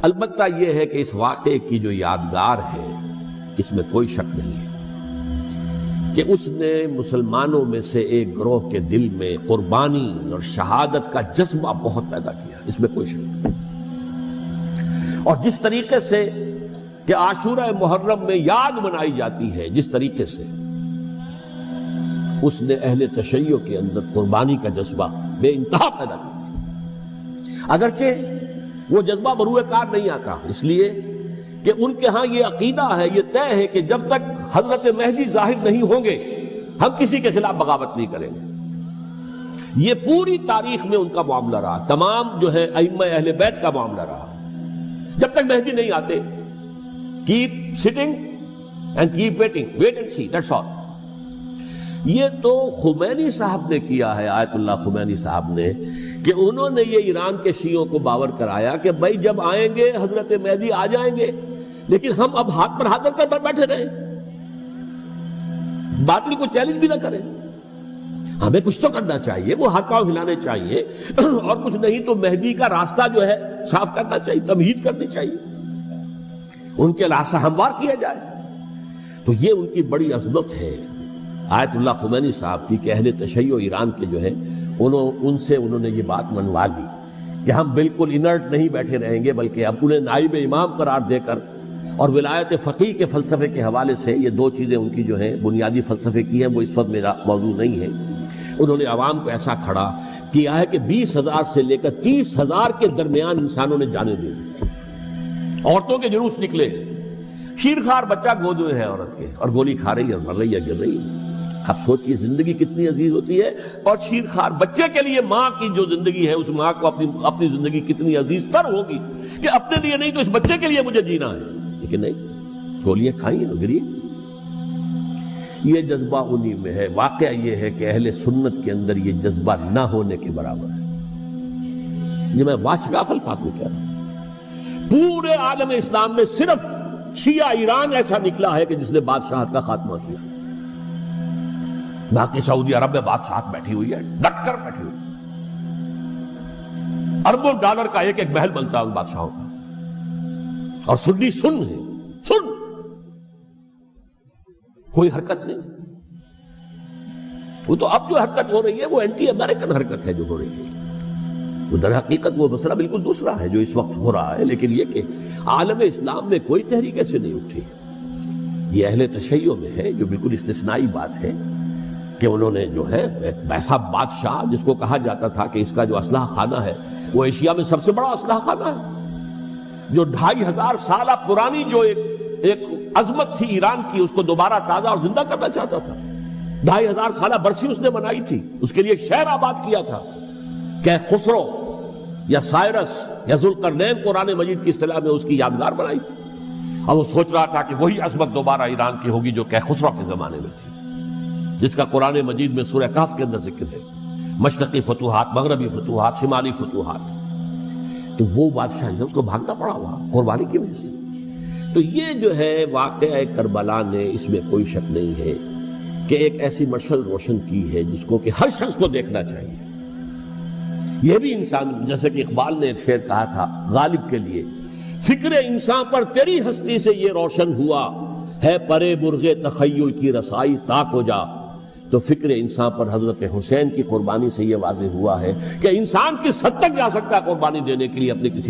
البتہ یہ ہے کہ اس واقعے کی جو یادگار ہے اس میں کوئی شک نہیں ہے کہ اس نے مسلمانوں میں سے ایک گروہ کے دل میں قربانی اور شہادت کا جذبہ بہت پیدا کیا، اس میں کوئی شک نہیں۔ اور جس طریقے سے کہ عاشورہ محرم میں یاد منائی جاتی ہے، جس طریقے سے اس نے اہل تشیع کے اندر قربانی کا جذبہ بے انتہا پیدا کر دیا، اگرچہ وہ جذبہ بروئے کار نہیں آتا، اس لیے کہ ان کے ہاں یہ عقیدہ ہے، یہ طے ہے کہ جب تک حضرت مہدی ظاہر نہیں ہوں گے ہم کسی کے خلاف بغاوت نہیں کریں گے۔ یہ پوری تاریخ میں ان کا معاملہ رہا، تمام جو ہے ائمہ اہل بیت کا معاملہ رہا، جب تک مہدی نہیں آتے keep sitting and keep waiting, wait and see, that's all۔ یہ تو خمینی صاحب نے کیا ہے، آیت اللہ خمینی صاحب نے، کہ انہوں نے یہ ایران کے شیعوں کو باور کرایا کہ بھائی جب آئیں گے حضرت مہدی آ جائیں گے، لیکن ہم اب ہاتھ پر ہاتھ رکھ کر بیٹھے رہیں، باطل کو چیلنج بھی نہ کریں، ہمیں کچھ تو کرنا چاہیے، وہ ہاتھ پاؤں ہلانے چاہیے، اور کچھ نہیں تو مہدی کا راستہ جو ہے صاف کرنا چاہیے، تمہید کرنی چاہیے، ان کے راستہ ہموار کیا جائے۔ تو یہ ان کی بڑی عظمت ہے آیت اللہ خمینی صاحب کی کہ اہل تشیع ایران کے جو ہے ان سے انہوں نے یہ بات منوا لی کہ ہم بالکل انرٹ نہیں بیٹھے رہیں گے، بلکہ اب انہیں نائب امام قرار دے کر اور ولایت فقیہ کے فلسفے کے حوالے سے، یہ دو چیزیں ان کی جو ہیں بنیادی فلسفے کی ہیں، وہ اس وقت میرا موضوع نہیں ہے، انہوں نے عوام کو ایسا کھڑا کیا ہے کہ 20,000 سے لے کر 30,000 کے درمیان انسانوں نے جانیں دی، عورتوں کے جلوس نکلے، شیرخوار بچہ گود میں ہے عورت کے اور گولی کھا رہی ہے، مر رہی ہے، گر رہی ہے۔ آپ سوچئے زندگی کتنی عزیز ہوتی ہے، اور شیرخوار بچے کے لیے ماں کی جو زندگی ہے، اس ماں کو اپنی زندگی کتنی عزیز تر ہوگی کہ اپنے لیے نہیں تو اس بچے کے لیے مجھے جینا ہے، لیکن نہیں، گولیاں کھائیں تو گری۔ یہ جذبہ انہی میں ہے۔ واقعہ یہ ہے کہ اہل سنت کے اندر یہ جذبہ نہ ہونے کے برابر ہے۔ یہ میں واشگاف الفاظ میں کہہ رہا ہوں، پورے عالم اسلام میں صرف شیعہ ایران ایسا نکلا ہے کہ جس نے بادشاہت کا خاتمہ کیا، باقی سعودی عرب میں بادشاہت بیٹھی ہوئی ہے، ڈٹ کر بیٹھی ہوئی، اربوں ڈالر کا ایک ایک محل بنتا ہے ان بادشاہوں کا، اور سنی سن ہے، سن، کوئی حرکت نہیں۔ وہ تو اب جو حرکت ہو رہی ہے وہ اینٹی امریکن حرکت ہے جو ہو رہی ہے، وہ در حقیقت وہ مسئلہ بالکل دوسرا ہے جو اس وقت ہو رہا ہے، لیکن یہ کہ عالم اسلام میں کوئی تحریک ایسے نہیں اٹھی۔ یہ اہل تشیع میں ہے جو بالکل استثنائی بات ہے کہ انہوں نے جو ہے ایک ایسا بادشاہ جس کو کہا جاتا تھا کہ اس کا جو اسلحہ خانہ ہے وہ ایشیا میں سب سے بڑا اسلحہ خانہ ہے، جو 2500 سالہ پرانی جو ایک عظمت تھی ایران کی، اس کو دوبارہ تازہ اور زندہ کرنا چاہتا تھا۔ 2500 سالہ برسی اس نے منائی تھی، اس کے لیے ایک شہر آباد کیا تھا کہ خسرو یا سائرس یا ذوالقرنین قرآن مجید کی اصطلاح میں اس کی یادگار بنائی تھی، اور وہ سوچ رہا تھا کہ وہی عظمت دوبارہ ایران کی ہوگی جو کہ خسرو کے زمانے میں تھی، جس کا قرآن مجید میں سورہ کہف کے اندر ذکر ہے، مشرقی فتوحات، مغربی فتوحات، شمالی فتوحات۔ تو وہ بادشاہ ہے، اس کو بھاگنا پڑا ہوا قربانی کی وجہ سے۔ تو یہ جو ہے واقعہ کربلا نے، اس میں کوئی شک نہیں ہے کہ ایک ایسی مشعل روشن کی ہے جس کو کہ ہر شخص کو دیکھنا چاہیے۔ یہ بھی انسان، جیسے کہ اقبال نے ایک شعر کہا تھا غالب کے لیے، فکر انسان پر تیری ہستی سے یہ روشن ہوا ہے، پرے مرغ تخیل کی رسائی طاق ہو جا۔ تو فکر انسان پر حضرت حسین کی قربانی سے یہ واضح ہوا ہے کہ انسان کس حد تک جا سکتا ہے قربانی دینے کے لیے اپنے کسی